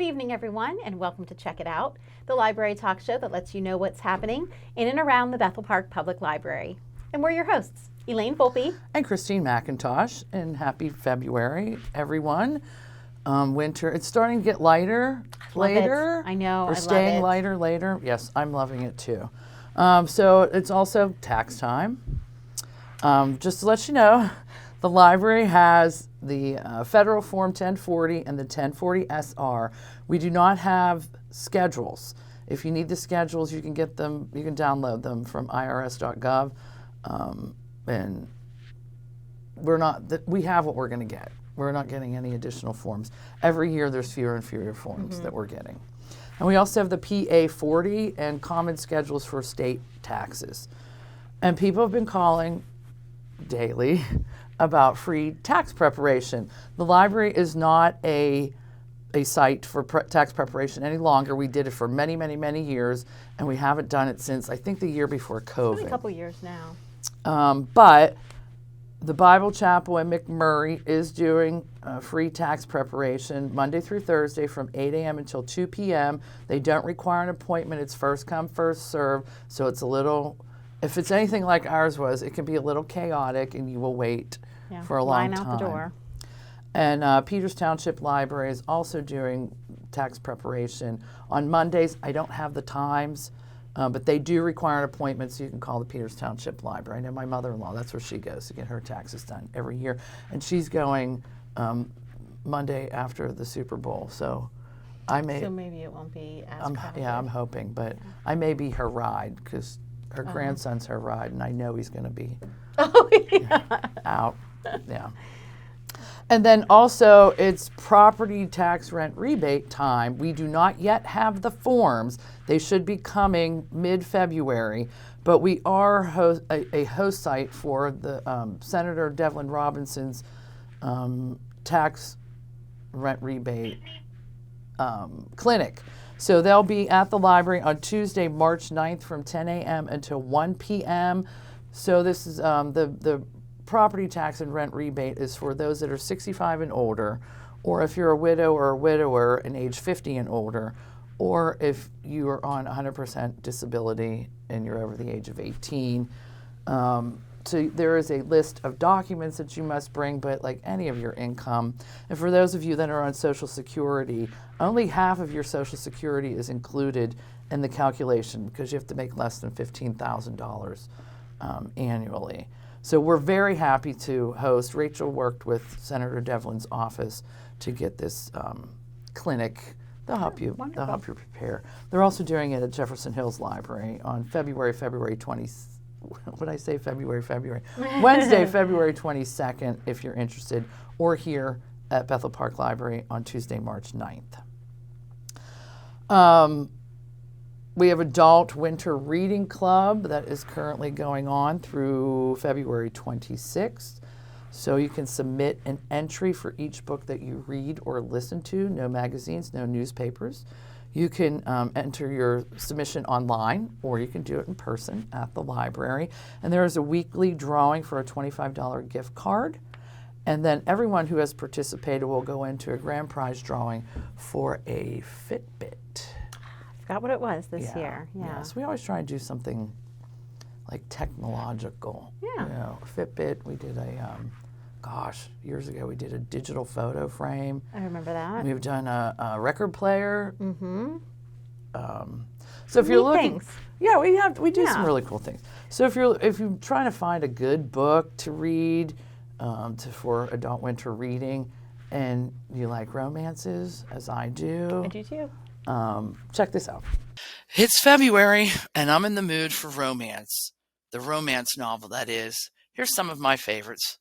evening, everyone, and welcome to Check It Out, the library talk show that lets you know what's happening in and around the Bethel Park Public Library. And we're your hosts, Elaine Volpe and Christine McIntosh, and happy February, everyone. Winter, it's starting to get lighter later. I know, We're staying lighter later. Yes, I'm loving it too. So it's also tax time. Just to let you know, the library has the Federal Form 1040 and the 1040 SR. We do not have schedules. If you need the schedules, you can get them, you can download them from irs.gov. And we have what we're going to get. We're not getting any additional forms. Every year there's fewer and fewer forms that we're getting. And we also have the PA 40 and common schedules for state taxes. And people have been calling daily about free tax preparation. The library is not a site for tax preparation any longer. We did it for many, many, many years, and we haven't done it since, I think, the year before COVID. It's been a couple years now. But the Bible Chapel in McMurray is doing free tax preparation Monday through Thursday from 8 a.m. until 2 p.m. They don't require an appointment. It's first come, first serve. So it's a little, if it's anything like ours was, it can be a little chaotic and you will wait for a long time. Line out the door. And Peters Township Library is also doing tax preparation on Mondays. I don't have the times. But they do require an appointment, so you can call the Peters Township Library. I know my mother-in-law, that's where she goes to get her taxes done every year. And she's going Monday after the Super Bowl. So maybe it won't be as crowded. Yeah, I'm hoping. But I may be her ride, because her grandson's her ride, and I know he's going to be out. Yeah. And then also, it's property tax rent rebate time. We do not yet have the forms. They should be coming mid-February, but we are a host site for the Senator Devlin Robinson's tax rent rebate clinic. So they'll be at the library on Tuesday, March 9th from 10 a.m. until 1 p.m. So this is the property tax and rent rebate is for those that are 65 and older, or if you're a widow or a widower and age 50 and older, or if you are on 100% disability and you're over the age of 18. So there is a list of documents that you must bring, but like any of your income. And for those of you that are on Social Security, only half of your Social Security is included in the calculation because you have to make less than $15,000 annually. So we're very happy to host. Rachel worked with Senator Devlin's office to get this clinic. They'll help you. Wonderful. They'll help you prepare. They're also doing it at Jefferson Hills Library on February 20. What did I say? Wednesday, February 22nd, if you're interested, or here at Bethel Park Library on Tuesday, March 9th. We have Adult Winter Reading Club that is currently going on through February 26th. So you can submit an entry for each book that you read or listen to. No magazines, no newspapers. You can enter your submission online, or you can do it in person at the library. And there is a weekly drawing for a $25 gift card. And then everyone who has participated will go into a grand prize drawing for a Fitbit. Forgot what it was this year. Yeah. So we always try and do something like technological. Yeah. You know, Fitbit, we did years ago, we did a digital photo frame. I remember that. We've done a record player. Mm-hmm. So if you're looking, things. yeah, we do some really cool things. So if you're trying to find a good book to read for adult winter reading, and you like romances, as I do. I do too. Check this out. It's February, and I'm in the mood for romance. The romance novel, that is. Here's some of my favorites.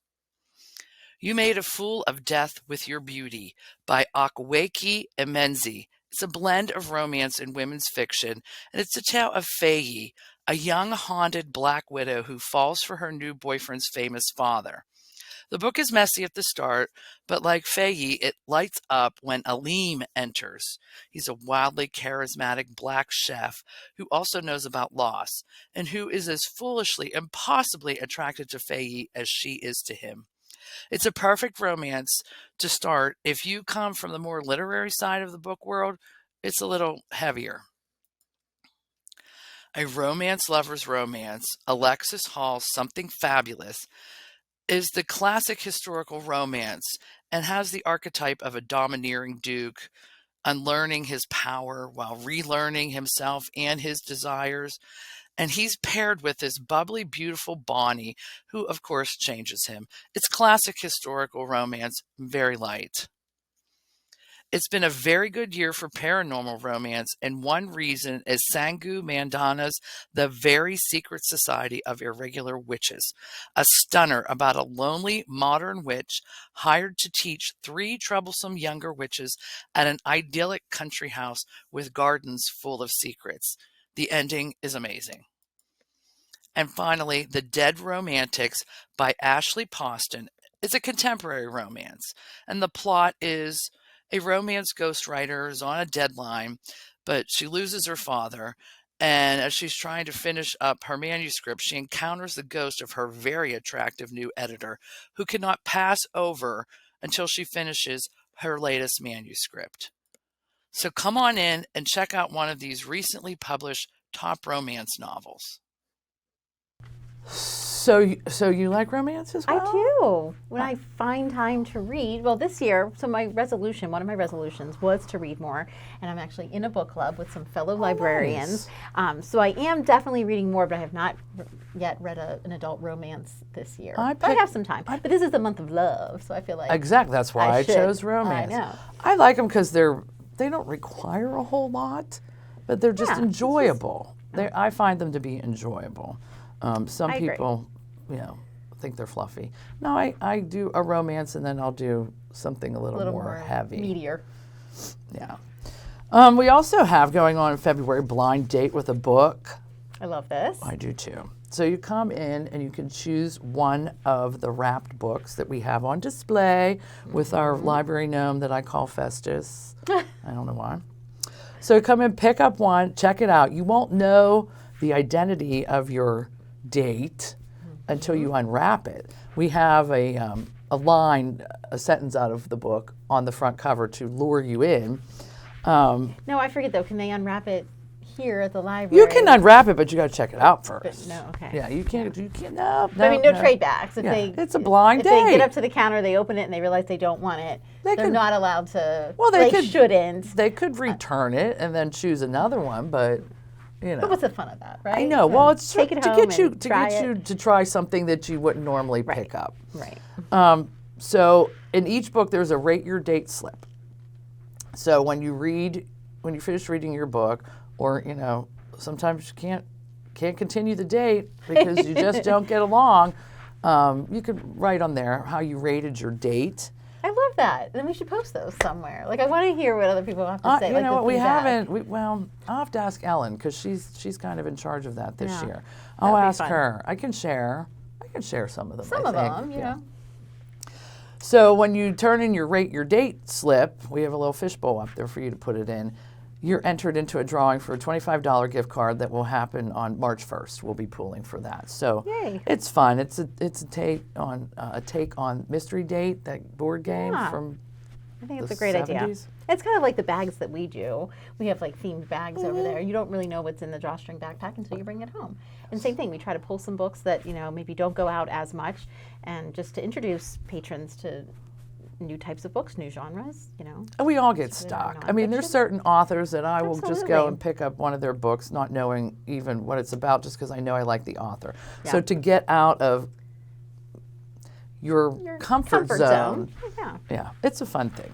You Made a Fool of Death with Your Beauty by Akwaeke Emenzi. It's a blend of romance and women's fiction, and it's a tale of Faye, a young haunted black widow who falls for her new boyfriend's famous father. The book is messy at the start, but like Faye, it lights up when Aleem enters. He's a wildly charismatic black chef who also knows about loss, and who is as foolishly, impossibly attracted to Faye as she is to him. It's a perfect romance to start. If you come from the more literary side of the book world, it's a little heavier. A romance lover's romance, Alexis Hall's Something Fabulous, is the classic historical romance and has the archetype of a domineering duke unlearning his power while relearning himself and his desires. And he's paired with this bubbly, beautiful Bonnie, who, of course, changes him. It's classic historical romance, very light. It's been a very good year for paranormal romance, and one reason is Sangu Mandana's The Very Secret Society of Irregular Witches, a stunner about a lonely modern witch hired to teach 3 troublesome younger witches at an idyllic country house with gardens full of secrets. The ending is amazing. And finally, The Dead Romantics by Ashley Poston is a contemporary romance, and the plot is a romance ghostwriter is on a deadline, but she loses her father, and as she's trying to finish up her manuscript, she encounters the ghost of her very attractive new editor, who cannot pass over until she finishes her latest manuscript. So come on in and check out one of these recently published top romance novels. So you like romance as well? I do. When I find time to read, well, this year, so one of my resolutions was to read more, and I'm actually in a book club with some fellow librarians. Nice. So I am definitely reading more, but I have not yet read an adult romance this year. But I have some time. But this is the month of love, so I feel like exactly. That's why I chose romance. I know. I like them because they don't require a whole lot, but they're just enjoyable. I find them to be enjoyable. Some people, think they're fluffy. No, I do a romance and then I'll do something a little more heavy. Meatier. Yeah. We also have going on in February, Blind Date with a Book. I love this. I do too. So you come in and you can choose one of the wrapped books that we have on display with our library gnome that I call Festus. I don't know why. So come in, pick up one, check it out. You won't know the identity of your date until you unwrap it. We have a sentence out of the book on the front cover to lure you in. No, I forget though. Can they unwrap it here at the library? You can unwrap it, but you got to check it out first. No, okay. Yeah, you can't. You can't. No, no trade backs. It's a blind date. If they get up to the counter, they open it, and they realize they don't want it. They're not allowed to. Well, shouldn't. They could return it and then choose another one, but. But what's the fun of that, right? I know. Well, it's take it to home get you to try something that you wouldn't normally pick up. Right. So in each book, there's a rate your date slip. So when you finish reading your book, or sometimes you can't continue the date because you just don't get along, you could write on there how you rated your date. I love that. Then we should post those somewhere. Like, I want to hear what other people have to say. You know what? We haven't. I'll have to ask Ellen because she's kind of in charge of that this year. I'll ask her. I can share some of them. Some of them, yeah. So when you turn in your rate your date slip, we have a little fishbowl up there for you to put it in. You're entered into a drawing for a $25 gift card that will happen on March 1st. We'll be pooling for that. So it's fun. It's a take on Mystery Date, that board game from I think it's a great idea. It's kind of like the bags that we do. We have like themed bags over there. You don't really know what's in the drawstring backpack until you bring it home. And same thing, we try to pull some books that maybe don't go out as much, and just to introduce patrons to new types of books, new genres, And we all get stuck. I mean, there's certain authors that I will just go and pick up one of their books, not knowing even what it's about, just because I know I like the author. Yeah. So to get out of your comfort zone. Yeah, it's a fun thing.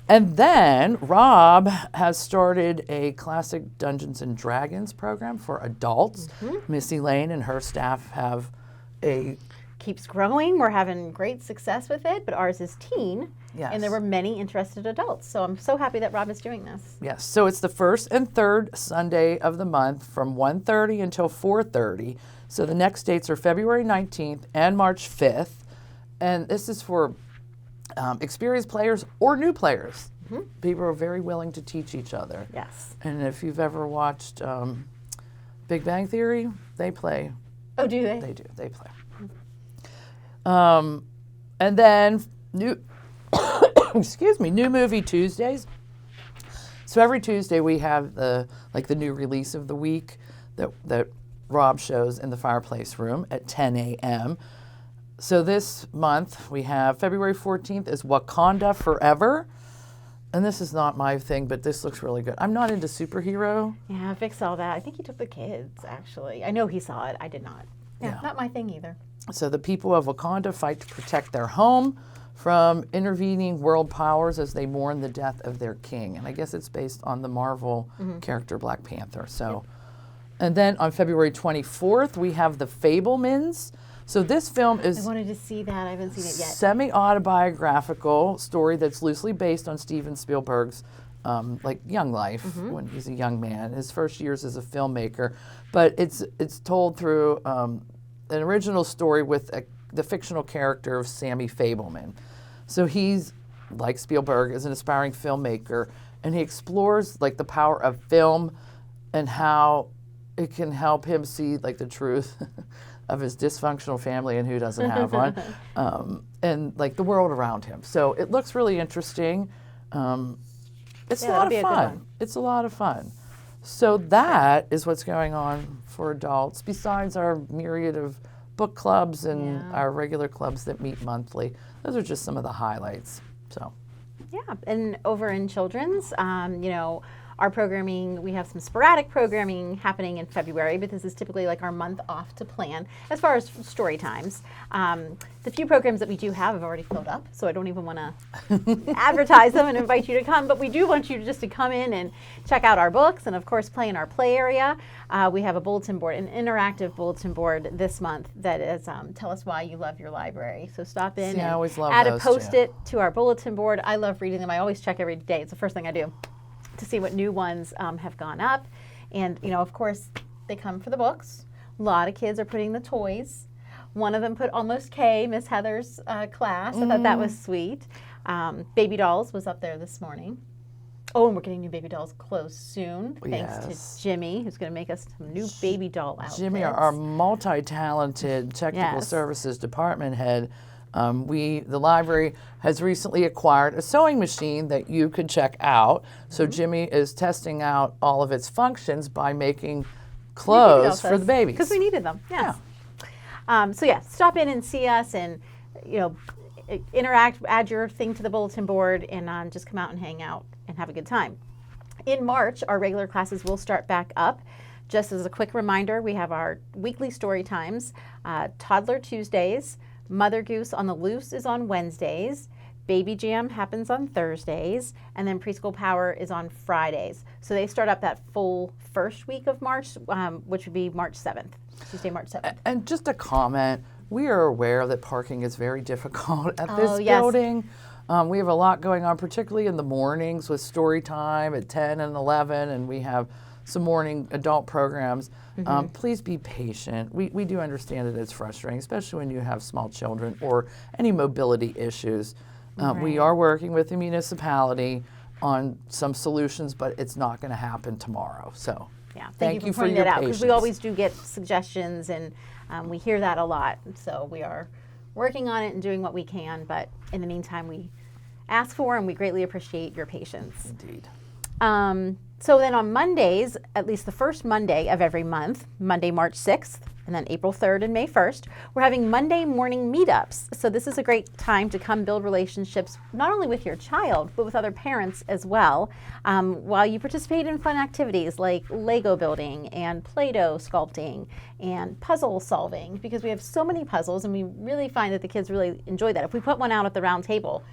And then Rob has started a classic Dungeons and Dragons program for adults. Missy Lane and her staff have keeps growing. We're having great success with it, but ours is teen. Yes. And there were many interested adults. So I'm so happy that Rob is doing this. Yes. So it's the first and third Sunday of the month from 1:30 until 4:30. So the next dates are February 19th and March 5th. And this is for experienced players or new players. People are very willing to teach each other. Yes. And if you've ever watched Big Bang Theory, they play. Oh, do they? They do. They play. And then new new movie Tuesdays. So every Tuesday we have the new release of the week that Rob shows in the fireplace room at 10 a.m. So this month we have February 14th is Wakanda Forever. And this is not my thing, but this looks really good. I'm not into superhero. Yeah, Vic saw that. I think he took the kids, actually. I know he saw it. I did not. Yeah, not my thing either. So the people of Wakanda fight to protect their home from intervening world powers as they mourn the death of their king. And I guess it's based on the Marvel character Black Panther. So, and then on February 24th, we have The Fabelmans. So this film is... I wanted to see that. I haven't seen it yet. Semi-autobiographical story that's loosely based on Steven Spielberg's young life when he's a young man, his first years as a filmmaker. But it's told through an original story with the fictional character of Sammy Fabelman. So he's, like Spielberg, is an aspiring filmmaker, and he explores the power of film and how it can help him see the truth of his dysfunctional family and who doesn't have one, and the world around him. So it looks really interesting. It's a lot of fun. It's a lot of fun. So that is what's going on for adults, besides our myriad of book clubs and our regular clubs that meet monthly. Those are just some of the highlights. So, yeah, and over in children's, our programming, we have some sporadic programming happening in February, but this is typically our month off to plan as far as story times. The few programs that we do have already filled up, so I don't even want to advertise them and invite you to come, but we do want you just to come in and check out our books and, of course, play in our play area. We have a bulletin board, an interactive bulletin board this month that is Tell Us Why You Love Your Library. So stop in and add a Post-it to our bulletin board. I love reading them. I always check every day. It's the first thing I do to see what new ones have gone up. And, of course, they come for the books. A lot of kids are putting the toys. One of them put Almost K, Miss Heather's class. I thought that was sweet. Baby dolls was up there this morning. Oh, and we're getting new baby dolls clothes soon, thanks to Jimmy, who's going to make us some new baby doll outfits. Jimmy, our multi-talented technical services department head, the library has recently acquired a sewing machine that you could check out. So Jimmy is testing out all of its functions by making clothes for the babies. Because we needed them, yes. Stop in and see us and, interact, add your thing to the bulletin board, and just come out and hang out and have a good time. In March, our regular classes will start back up. Just as a quick reminder, we have our weekly story times, Toddler Tuesdays, Mother Goose on the Loose is on Wednesdays, Baby Jam happens on Thursdays, and then Preschool Power is on Fridays. So they start up that full first week of March, which would be March 7th, Tuesday, March 7th. And just a comment, we are aware that parking is very difficult at this building. We have a lot going on, particularly in the mornings with story time at 10 and 11, and we have some morning adult programs. Please be patient. We do understand that it's frustrating, especially when you have small children or any mobility issues. We are working with the municipality on some solutions, but it's not going to happen tomorrow. So thank you for pointing your that out, patience. because we always do get suggestions, and we hear that a lot. So we are working on it and doing what we can, but in the meantime, we ask for and we greatly appreciate your patience. Indeed. So then on Mondays, at least the first Monday of every month, Monday, March 6th, and then April 3rd and May 1st, we're having Monday morning meetups. So this is a great time to come build relationships, not only with your child, but with other parents as well, while you participate in fun activities like Lego building and Play-Doh sculpting and puzzle solving, because we have so many puzzles and we really find that the kids really enjoy that. If we put one out at the round table,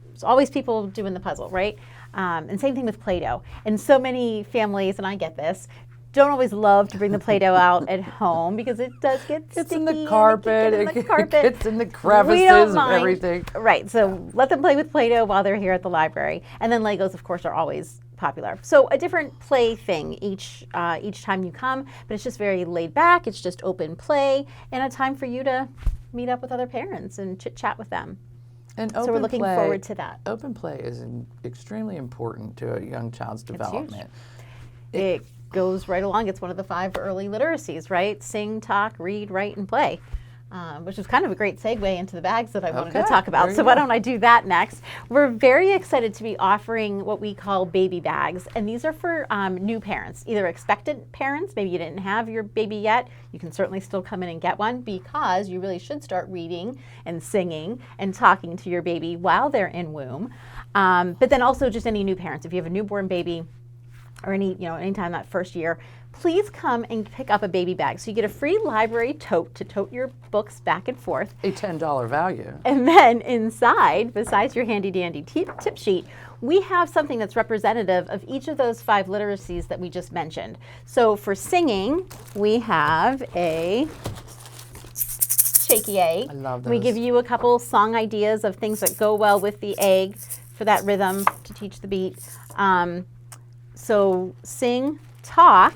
there's always people doing the puzzle, right? And same thing with Play-Doh. And so many families, and I get this, don't always love to bring the Play-Doh out at home because it does get sticky. It's in the carpet. It gets in the crevices of everything. Right. So let them play with Play-Doh while they're here at the library. And then Legos, of course, are always popular. So a different play thing each time you come, but it's just very laid back. It's just open play and a time for you to meet up with other parents and chit-chat with them. And so we're looking forward to that. Open play is extremely important to a young child's development. It goes right along. It's one of the 5 early literacies, right? Sing, talk, read, write, and play. which is kind of a great segue into the bags that I wanted to talk about. So why don't I do that next? We're very excited to be offering what we call baby bags, and these are for new parents, either expectant parents, maybe you didn't have your baby yet, you can certainly still come in and get one, because you really should start reading and singing and talking to your baby while they're in womb. But then also just any new parents, if you have a newborn baby or anytime that first year, please come and pick up a baby bag. So you get a free library tote to tote your books back and forth. A $10 value. And then inside, besides your handy dandy tip sheet, we have something that's representative of each of those 5 literacies that we just mentioned. So for singing, we have a shaky egg. I love those. We give you a couple song ideas of things that go well with the egg for that rhythm to teach the beat. So sing, talk,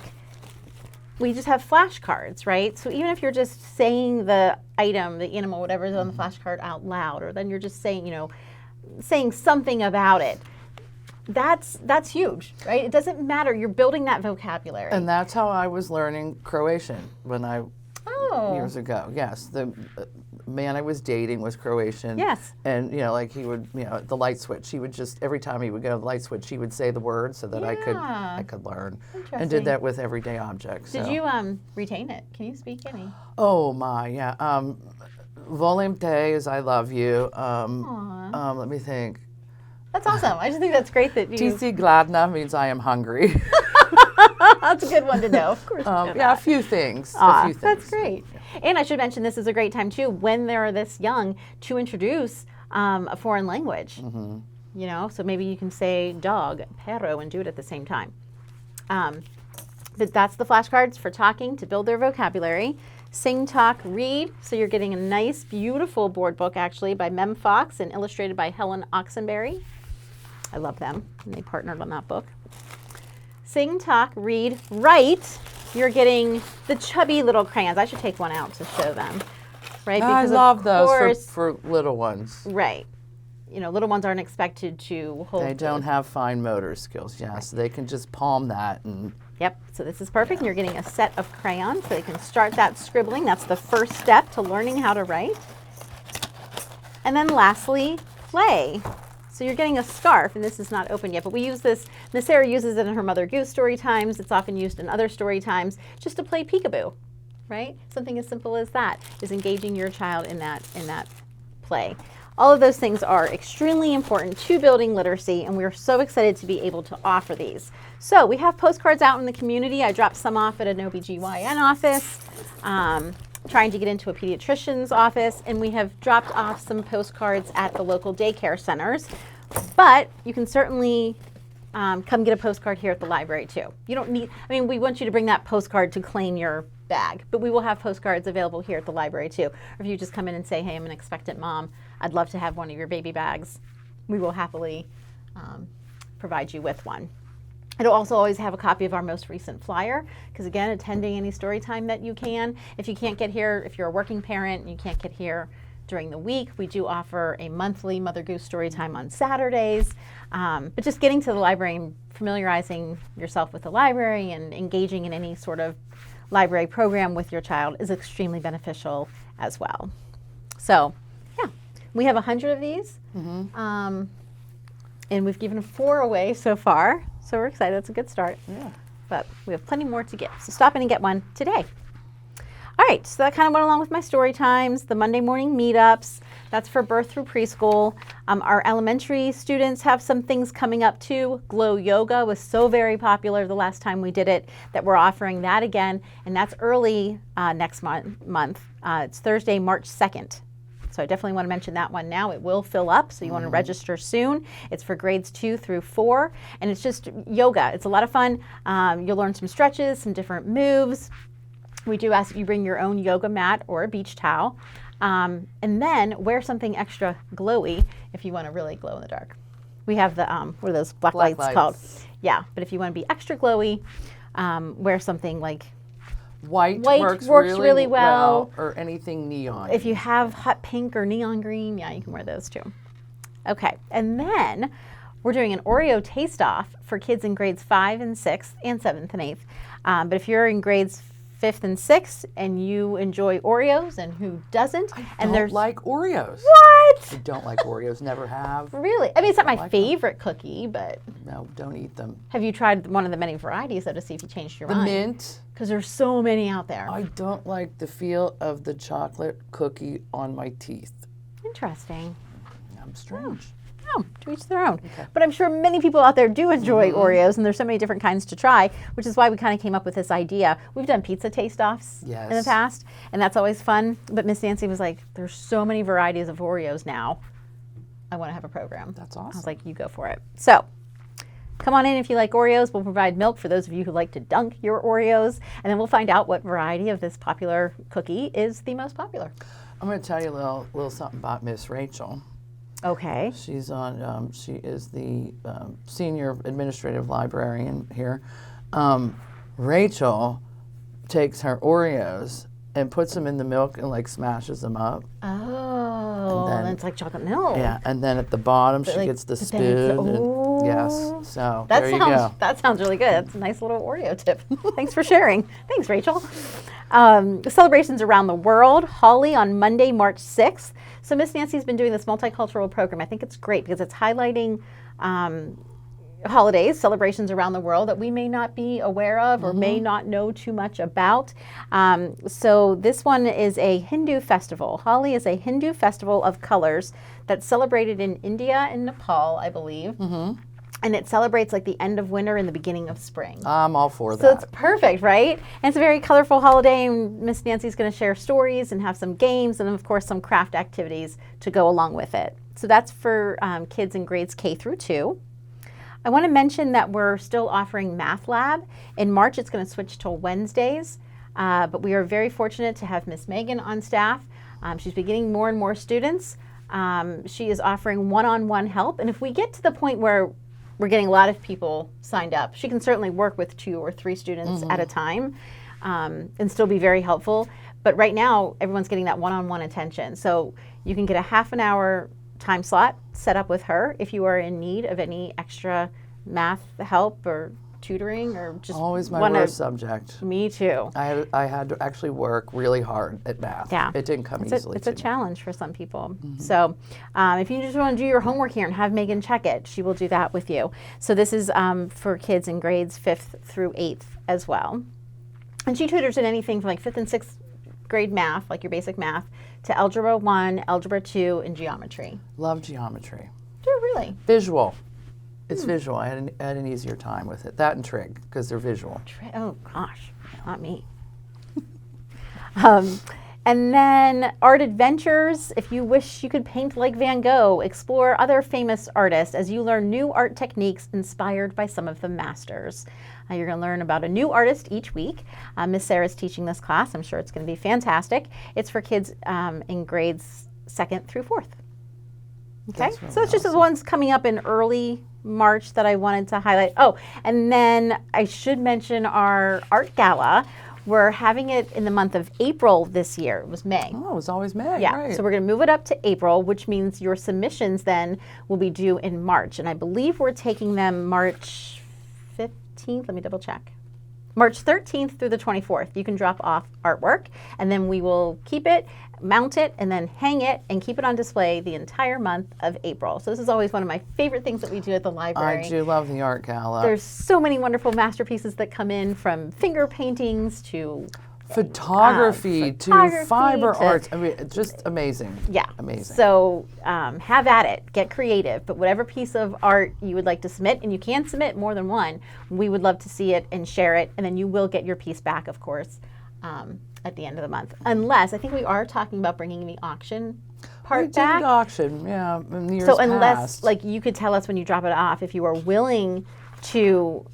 we just have flashcards, right? So even if you're just saying the item, the animal, whatever is on the flashcard out loud, or then you're just saying, saying something about it, that's huge, right? It doesn't matter. You're building that vocabulary. And that's how I was learning Croatian years ago. Yes, the man I was dating was Croatian. Yes. And he would, the light switch. He would just, every time he would go to the light switch, he would say the word so that I could learn. And did that with everyday objects. Did you retain it? Can you speak any? Oh my, yeah. Volim te is I love you. Let me think. That's awesome. I just think that's great that you. Ti si gladna means I am hungry. That's a good one to know. Of course. A few things. That's great. And I should mention this is a great time too, when they're this young, to introduce a foreign language. So maybe you can say dog, perro, and do it at the same time. But that's the flashcards for talking to build their vocabulary. Sing, talk, read. So you're getting a nice, beautiful board book actually by Mem Fox and illustrated by Helen Oxenberry. I love them, and they partnered on that book. Sing, talk, read, write. You're getting the chubby little crayons. I should take one out to show them, right? Because I love those for little ones. Right. Little ones aren't expected to hold. They don't have fine motor skills, yes. They can just palm that and. Yep, so this is perfect. And you're getting a set of crayons so they can start that scribbling. That's the first step to learning how to write. And then lastly, play. So you're getting a scarf, and this is not open yet, but we use this, Miss Sarah uses it in her Mother Goose story times. It's often used in other story times just to play peekaboo, right? Something as simple as that is engaging your child in that play. All of those things are extremely important to building literacy, and we're so excited to be able to offer these. So we have postcards out in the community. I dropped some off at an OBGYN office, trying to get into a pediatrician's office, and we have dropped off some postcards at the local daycare centers. But you can certainly come get a postcard here at the library too. You don't need, we want you to bring that postcard to claim your bag, but we will have postcards available here at the library too. Or if you just come in and say, hey, I'm an expectant mom, I'd love to have one of your baby bags, we will happily provide you with one. It'll also always have a copy of our most recent flyer, because again, attending any story time that you can. If you can't get here, if you're a working parent and you can't get here during the week, we do offer a monthly Mother Goose story time on Saturdays. But just getting to the library and familiarizing yourself with the library and engaging in any sort of library program with your child is extremely beneficial as well. So, yeah, we have 100 of these, and we've given 4 away so far. So we're excited. It's a good start. Yeah. But we have plenty more to give. So stop in and get one today. All right, so that kind of went along with my story times, the Monday morning meetups. That's for birth through preschool. Our elementary students have some things coming up too. Glow Yoga was so very popular the last time we did it that we're offering that again, and that's early next month. It's Thursday, March 2nd. So I definitely want to mention that one now. It will fill up, so you want to register soon. It's for grades 2 through 4, and it's just yoga. It's a lot of fun. You'll learn some stretches, some different moves. We do ask that you bring your own yoga mat or a beach towel, and then wear something extra glowy if you want to really glow in the dark. We have the, what are those black lights called? Yeah, but if you want to be extra glowy, wear something like White works really well, or anything neon. If you have hot pink or neon green, yeah, you can wear those too. Okay, and then we're doing an Oreo taste-off for kids in grades 5 and 6 and 7th and 8th. But if you're in grades 5th and 6th, and you enjoy Oreos, and who doesn't? I don't like Oreos. What? I don't like Oreos, never have. Really? I mean, it's not my favorite cookie, but... No, don't eat them. Have you tried one of the many varieties, though, to see if you changed your The mind? mint. Because there's so many out there. I don't like the feel of the chocolate cookie on my teeth. Interesting. I'm strange. Oh, to each their own. Okay. But I'm sure many people out there do enjoy Oreos, and there's so many different kinds to try, which is why we kind of came up with this idea. We've done pizza taste-offs in the past, and that's always fun. But Miss Nancy was like, there's so many varieties of Oreos now. I want to have a program. That's awesome. I was like, you go for it. So come on in if you like Oreos. We'll provide milk for those of you who like to dunk your Oreos, and then we'll find out what variety of this popular cookie is the most popular. I'm going to tell you a little something about Miss Rachel. Okay. She's on. She is the senior administrative librarian here. Rachel takes her Oreos and puts them in the milk and like smashes them up. Oh, and then it's like chocolate milk. Yeah, and then at the bottom she gets the spoon. Yes, so there you go. That sounds really good. That's a nice little Oreo tip. Thanks for sharing. Thanks, Rachel. The celebrations around the world. Holly on Monday, March 6th. So Miss Nancy's been doing this multicultural program. I think it's great because it's highlighting holidays, celebrations around the world that we may not be aware of or may not know too much about. So this one is a Hindu festival. Holi is a Hindu festival of colors that's celebrated in India and Nepal, I believe. And it celebrates like the end of winter and the beginning of spring. I'm all for that. So it's perfect, right? And it's a very colorful holiday, and Miss Nancy's going to share stories and have some games and, of course, some craft activities to go along with it. So that's for kids in grades K through 2. I want to mention that we're still offering Math Lab. In March, it's going to switch to Wednesdays, but we are very fortunate to have Miss Megan on staff. She's been getting more and more students. She is offering one-on-one help, and if we get to the point where we're getting a lot of people signed up, she can certainly work with 2 or 3 students at a time and still be very helpful. But right now, everyone's getting that one-on-one attention. So you can get a half an hour time slot set up with her if you are in need of any extra math help or tutoring or just always my worst subject. Me too. I had to actually work really hard at math. Yeah. It didn't come easily. It's a challenge for some people. So if you just want to do your homework here and have Megan check it, she will do that with you. So this is for kids in grades 5th through 8th as well. And she tutors in anything from like 5th and 6th grade math, like your basic math, to Algebra 1, Algebra 2, and geometry. Love geometry. Do you really? Visual. It's visual. I had an easier time with it. That and trig, because they're visual. Oh, gosh. Not me. And then art adventures. If you wish you could paint like Van Gogh, explore other famous artists as you learn new art techniques inspired by some of the masters. You're going to learn about a new artist each week. Miss Sarah's teaching this class. I'm sure it's going to be fantastic. It's for kids in grades 2nd through 4th. Okay, Really so it's just the ones coming up in early March that I wanted to highlight. Oh, and then I should mention our art gala. We're having it in the month of April this year. It was May. Oh, it was always May. Yeah, right. So we're going to move it up to April, which means your submissions then will be due in March. And I believe we're taking them March 15th. Let me double check. March 13th through the 24th. You can drop off artwork, and then we will keep it, mount it, and then hang it and keep it on display the entire month of April. So this is always one of my favorite things that we do at the library. I do love the art gala. There's so many wonderful masterpieces that come in, from finger paintings to photography to fiber arts. I mean, it's just amazing. Yeah. Amazing. So have at it. Get creative. But whatever piece of art you would like to submit, and you can submit more than one, we would love to see it and share it. And then you will get your piece back, of course, at the end of the month. Unless, I think we are talking about bringing the auction part back. We did auction, yeah, in the years So unless, past. like, you could tell us when you drop it off if you are willing to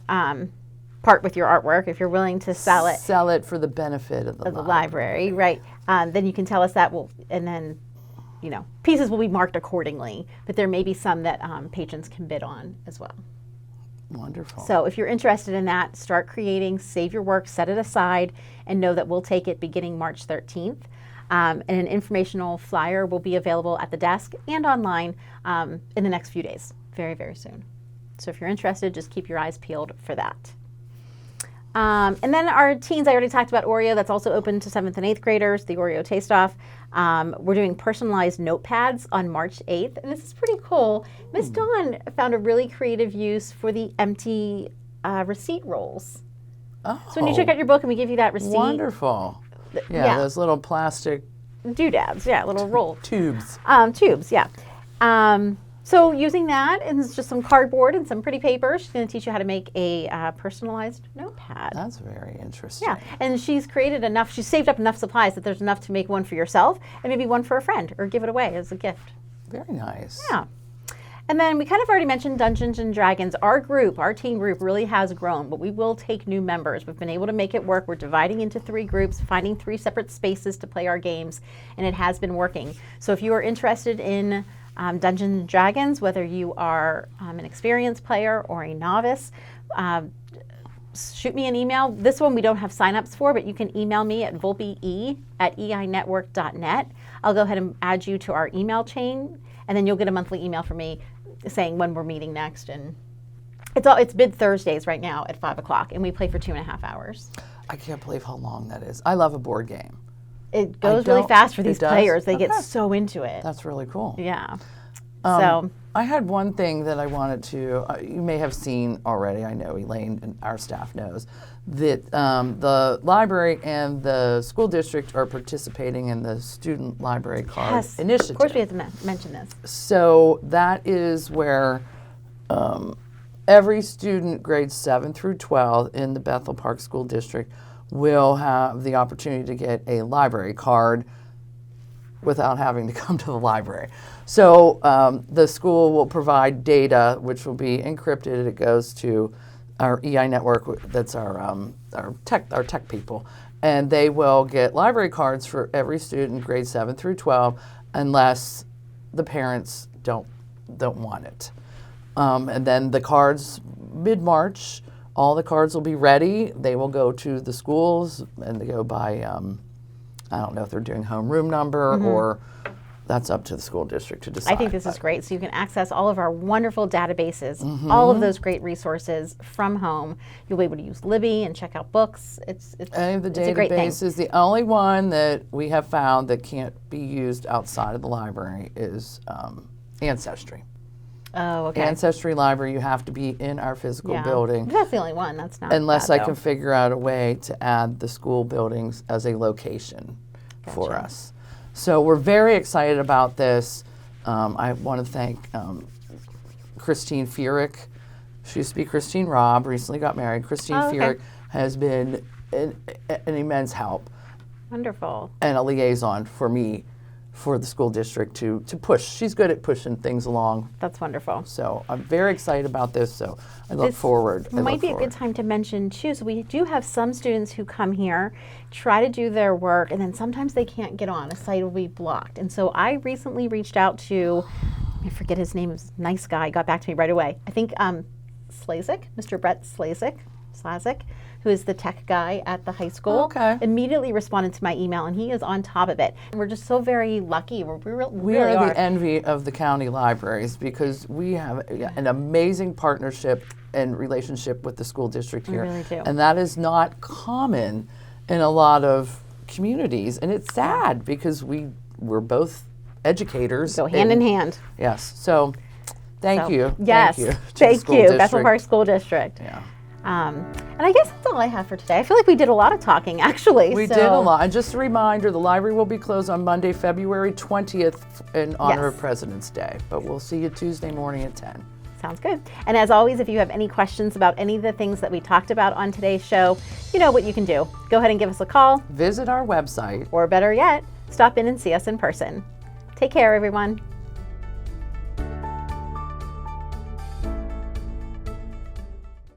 part with your artwork, if you're willing to sell it. Sell it for the benefit of the library, right? Then you can tell us that, and then, you know, pieces will be marked accordingly, but there may be some that patrons can bid on as well. Wonderful. So if you're interested in that, start creating, save your work, set it aside, and know that we'll take it beginning March 13th. And an informational flyer will be available at the desk and online in the next few days, very, very soon. So if you're interested, just keep your eyes peeled for that. And then our teens, I already talked about Oreo. That's also open to 7th and 8th graders, the Oreo Taste Off. We're doing personalized notepads on March 8th. And this is pretty cool. Miss Dawn found a really creative use for the empty receipt rolls. Oh, so when you check out your book and we give you that receipt. Wonderful. Yeah, those little plastic doodads, little roll. Tubes. Tubes, yeah. So using that and it's just some cardboard and some pretty paper, she's going to teach you how to make a personalized notepad. That's very interesting. Yeah, and she's created enough, she's saved up enough supplies that there's enough to make one for yourself and maybe one for a friend or give it away as a gift. Very nice. Yeah. And then we kind of already mentioned Dungeons and Dragons. Our group, our teen group really has grown, but we will take new members. We've been able to make it work. We're dividing into 3 groups, finding 3 separate spaces to play our games, and it has been working. So if you are interested in Dungeons and Dragons, whether you are an experienced player or a novice, shoot me an email. This one we don't have signups for, but you can email me at volpe@einetwork.net. I'll go ahead and add you to our email chain, and then you'll get a monthly email from me saying when we're meeting next. And it's Bid Thursdays right now at 5 o'clock, and we play for 2.5 hours. I can't believe how long that is. I love a board game. It goes really fast for these players. They get so into it. That's really cool. Yeah. So I had one thing that I wanted to, you may have seen already, I know Elaine and our staff knows, that the library and the school district are participating in the Student Library Card Initiative. Of course we have to mention this. So that is where every student grades 7 through 12 in the Bethel Park School District will have the opportunity to get a library card without having to come to the library. So the school will provide data which will be encrypted. It goes to our EI network, that's our tech people, and they will get library cards for every student grades 7 through 12 unless the parents don't want it. And then the cards, mid-March, all the cards will be ready. They will go to the schools and they go by, I don't know if they're doing homeroom number or that's up to the school district to decide. I think this is great. So you can access all of our wonderful databases, all of those great resources from home. You'll be able to use Libby and check out books. It's Any of the a great thing. databases, the only one that we have found that can't be used outside of the library is Ancestry. Oh, okay. Ancestry Library, you have to be in our physical building. That's the only one. That's not unless bad, I can figure out a way to add the school buildings as a location for us. So we're very excited about this. I want to thank Christine Furyk. She used to be Christine Robb, recently got married. Christine Furyk has been an immense help. Wonderful. And a liaison for me for the school district to push. She's good at pushing things along. That's wonderful. So I'm very excited about this, so I look forward. It might be a good time to mention too, so we do have some students who come here, try to do their work, and then sometimes they can't get on. A site will be blocked. And so I recently reached out to, I forget his name, is a nice guy, got back to me right away. I think Slazik, Mr. Brett Slazik, who is the tech guy at the high school, immediately responded to my email, and he is on top of it. We're just so very lucky. We really are the envy of the county libraries because we have an amazing partnership and relationship with the school district here. We really do. And that is not common in a lot of communities. And it's sad because we're both educators. Go hand in hand. Yes. So thank you. Yes. Thank you. Bethel Park School District. Yeah. And I guess that's all I have for today. I feel like we did a lot of talking, actually. We did a lot. And just a reminder, the library will be closed on Monday, February 20th in honor of President's Day. But we'll see you Tuesday morning at 10. Sounds good. And as always, if you have any questions about any of the things that we talked about on today's show, you know what you can do. Go ahead and give us a call. Visit our website. Or better yet, stop in and see us in person. Take care, everyone.